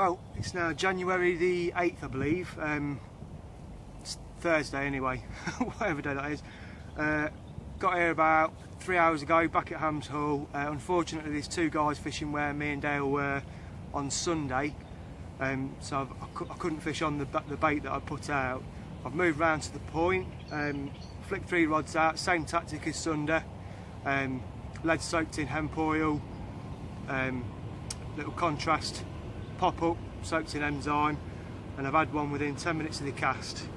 Well, it's now January the 8th, I believe. It's Thursday anyway, whatever day that is. Got here about 3 hours ago, back at Hams Hall. Unfortunately, there's two guys fishing where me and Dale were on Sunday, so I couldn't fish on the bait that I put out. I've moved round to the point, flicked 3 rods out, same tactic as Sunday. Lead soaked in hemp oil, little contrast pop up soaked in enzyme, and I've had one within 10 minutes of the cast.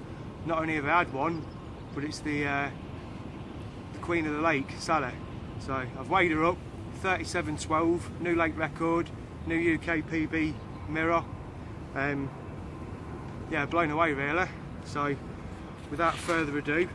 Not only have I had one, but it's the queen of the lake, Sally. So I've weighed her up, 37.12, new lake record, new UK PB mirror. Yeah, blown away really. So without further ado,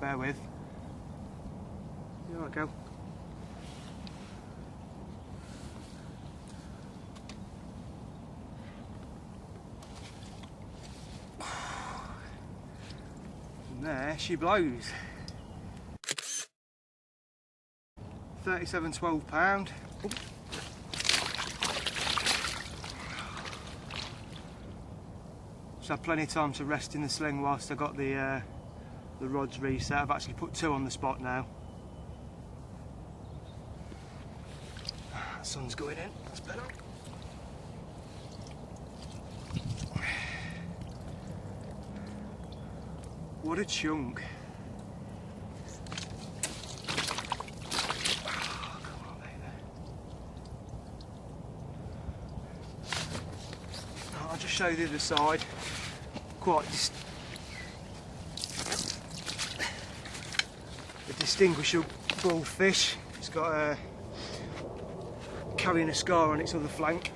bear with. There we go. And there she blows. 37.12 pound. Just had plenty of time to rest in the sling whilst I got the rods reset. I've actually put 2 on the spot now. The sun's going in, that's better. What a chunk. Oh, come on, baby. I'll just show you the other side. Quite distinguishable fish. It's got carrying a scar on its other flank.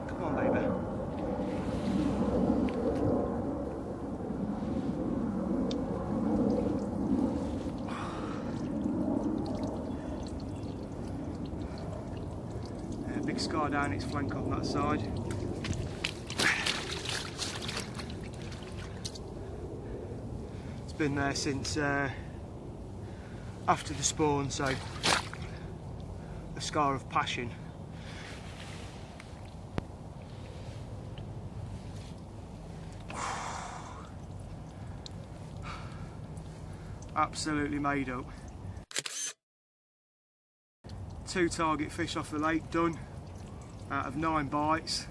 Come on, baby. Big scar down its flank on that side. It's been there since after the spawn, so a scar of passion. Absolutely made up. 2 target fish off the lake done out of 9 bites.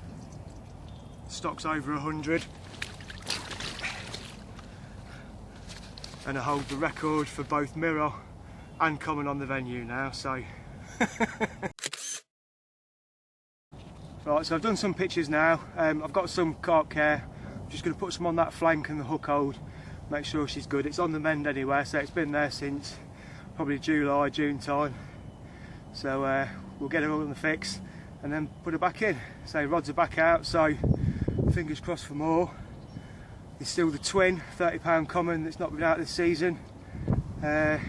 Stock's over 100, and I hold the record for both mirror and common on the venue now, so right, so I've done some pictures now. I've got some carp care. I'm just going to put some on that flank and the hook hold, make sure she's good. It's on the mend anyway, so it's been there since probably July, June time. So we'll get her all in the fix and then put her back in. So rods are back out, so fingers crossed for more. It's still the twin, £30 common that's not been out this season. Yeah,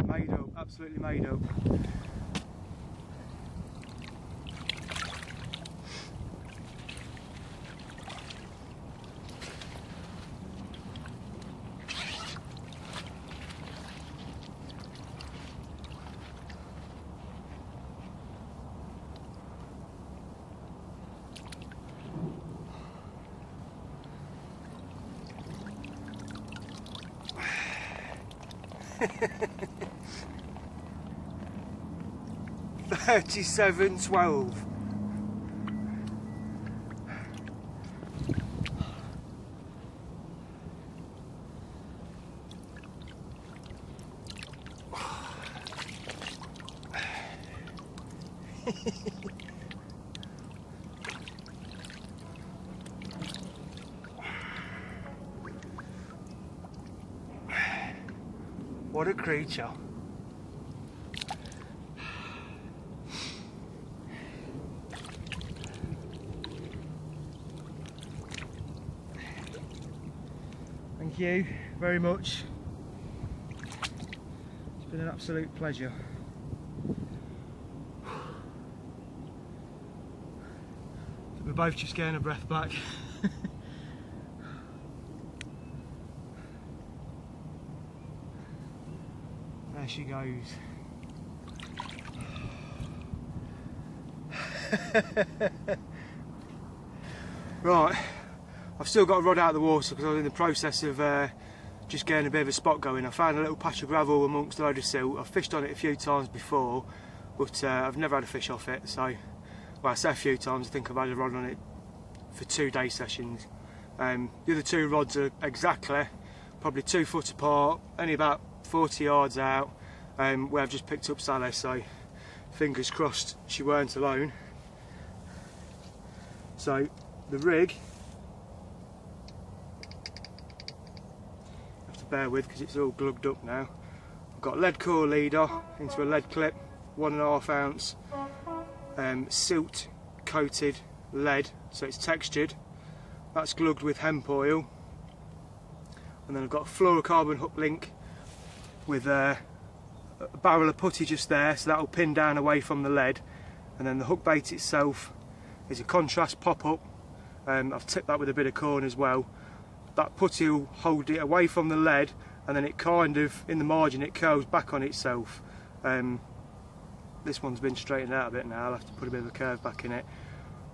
made up, absolutely made up. $37.12. What a creature. Thank you very much. It's been an absolute pleasure. We're both just getting a breath back. There she goes. Right, I've still got a rod out of the water because I was in the process of just getting a bit of a spot going. I found a little patch of gravel amongst a load of silt. I've fished on it a few times before, but I've never had a fish off it. So, well, I say a few times, I think I've had a rod on it for 2 day sessions. The other 2 rods are exactly, probably 2 foot apart, only about 40 yards out, where I've just picked up Sally, so fingers crossed she weren't alone. So the rig, I have to bear with because it's all glugged up now. I've got a lead core leader into a lead clip, 1.5 ounce silt coated lead, so it's textured. That's glugged with hemp oil, and then I've got a fluorocarbon hook link with a barrel of putty just there, so that'll pin down away from the lead, and then the hook bait itself is a contrast pop-up. I've tipped that with a bit of corn as well. That putty will hold it away from the lead, and then it kind of, in the margin, it curls back on itself. This one's been straightened out a bit now, I'll have to put a bit of a curve back in it.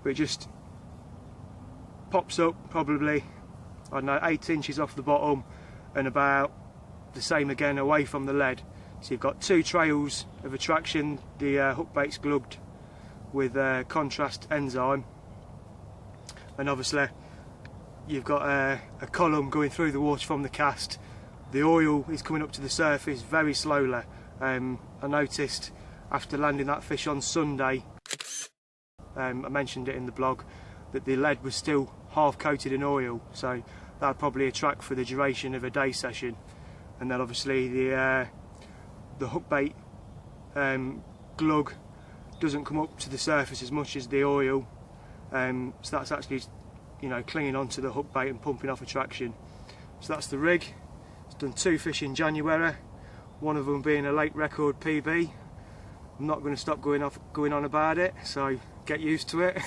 But it just pops up probably, I don't know, 8 inches off the bottom, and about the same again away from the lead. So you've got 2 trails of attraction. The hook bait's glugged with contrast enzyme, and obviously you've got a column going through the water from the cast. The oil is coming up to the surface very slowly. I noticed after landing that fish on Sunday, I mentioned it in the blog, that the lead was still half coated in oil, so that'll probably attract for the duration of a day session. And then obviously the hook bait glug doesn't come up to the surface as much as the oil, so that's actually, you know, clinging onto the hook bait and pumping off attraction. So that's the rig. It's done 2 fish in January, one of them being a late record PB. I'm not going to stop going on about it, so get used to it.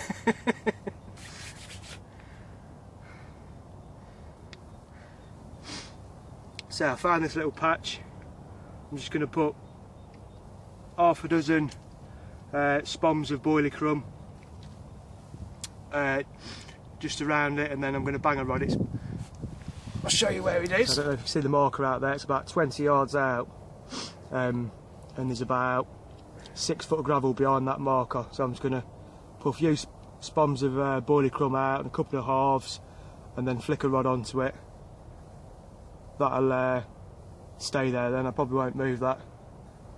So I found this little patch. I'm just going to put half a dozen spoms of boilie crumb just around it, and then I'm going to bang a rod. I'll show you where it is. I don't know if you see the marker out there, it's about 20 yards out, and there's about 6 foot of gravel behind that marker, so I'm just going to put a few spoms of boilie crumb out and a couple of halves, and then flick a rod onto it. That'll stay there then, I probably won't move that.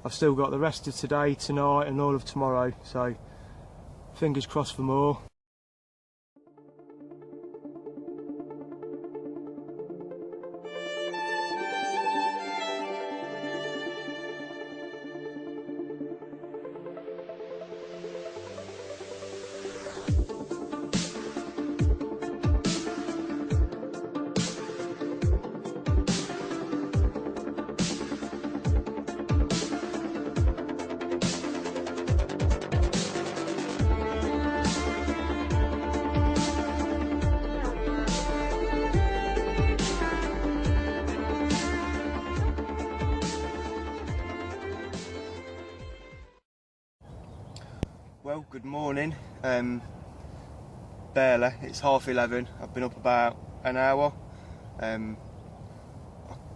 I've still got the rest of today, tonight and all of tomorrow, so fingers crossed for more. Well, good morning. Barely, it's 11:30. I've been up about an hour. I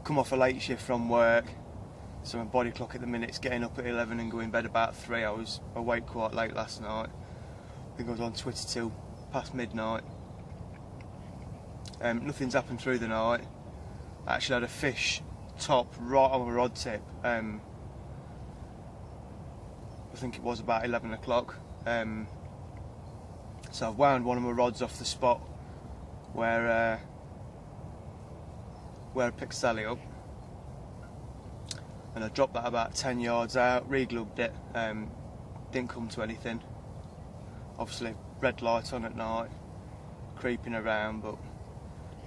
come off a late shift from work, so my body clock at the minute's getting up at 11 and going to bed about 3. I was awake quite late last night. I think I was on Twitter till past midnight. Nothing's happened through the night. I actually had a fish top right on my rod tip. I think it was about 11 o'clock. So I've wound one of my rods off the spot where I picked Sally up. and I dropped that about 10 yards out, re-glugged it, didn't come to anything. Obviously red light on at night, creeping around, but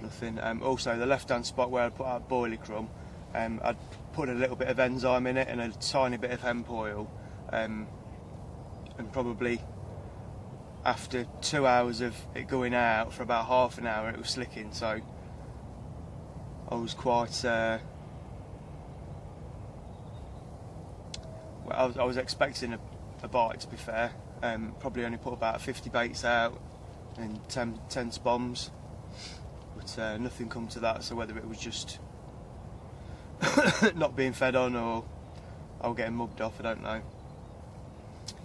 nothing. Also the left hand spot where I put out boilie crumb, I'd put a little bit of enzyme in it and a tiny bit of hemp oil, and probably after 2 hours of it going out, for about half an hour it was slicking, so I was quite well, I was expecting a bite, to be fair. Probably only put about 50 baits out and 10 bombs, but nothing come to that, so whether it was just not being fed on or I was getting mugged off, I don't know.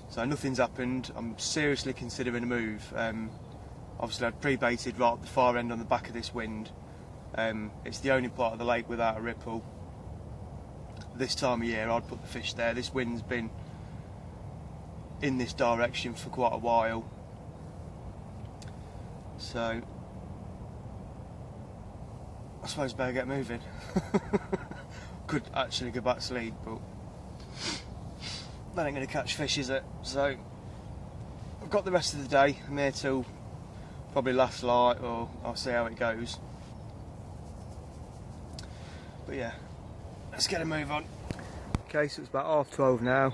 So nothing's happened. I'm seriously considering a move. Obviously I'd pre-baited right up the far end on the back of this wind. It's the only part of the lake without a ripple. This time of year I'd put the fish there. This wind's been in this direction for quite a while, so I suppose I better get moving. Could actually go back to sleep, but that ain't going to catch fish, is it? So I've got the rest of the day. I'm here till probably last light, or I'll see how it goes. But yeah, let's get a move on. Okay, so it's about 12:30 now.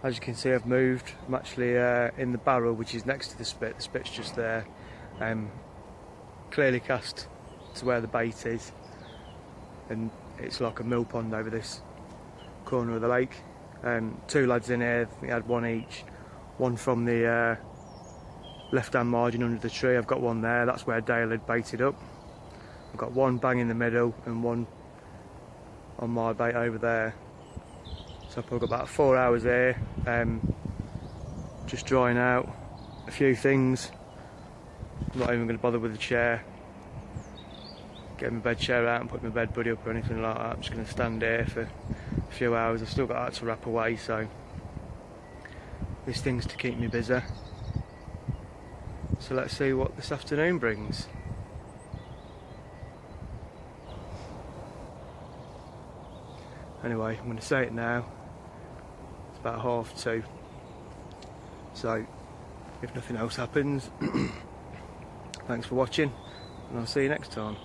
As you can see, I've moved. I'm actually in the barrel, which is next to the spit. The spit's just there. Clearly cast to where the bait is, and it's like a mill pond over this corner of the lake. 2 lads in here. We had one each. One from the left-hand margin under the tree. I've got one there. That's where Dale had baited up. I've got one bang in the middle and one on my bait over there. So I've probably got about 4 hours here, just drying out a few things. I'm not even going to bother with the chair, getting my bed chair out and put my bed buddy up or anything like that. I'm just going to stand here for a few hours. I've still got that to wrap away, so there's things to keep me busy. So let's see what this afternoon brings. Anyway, I'm going to say it now. It's about 2:30. So, if nothing else happens, thanks for watching, and I'll see you next time.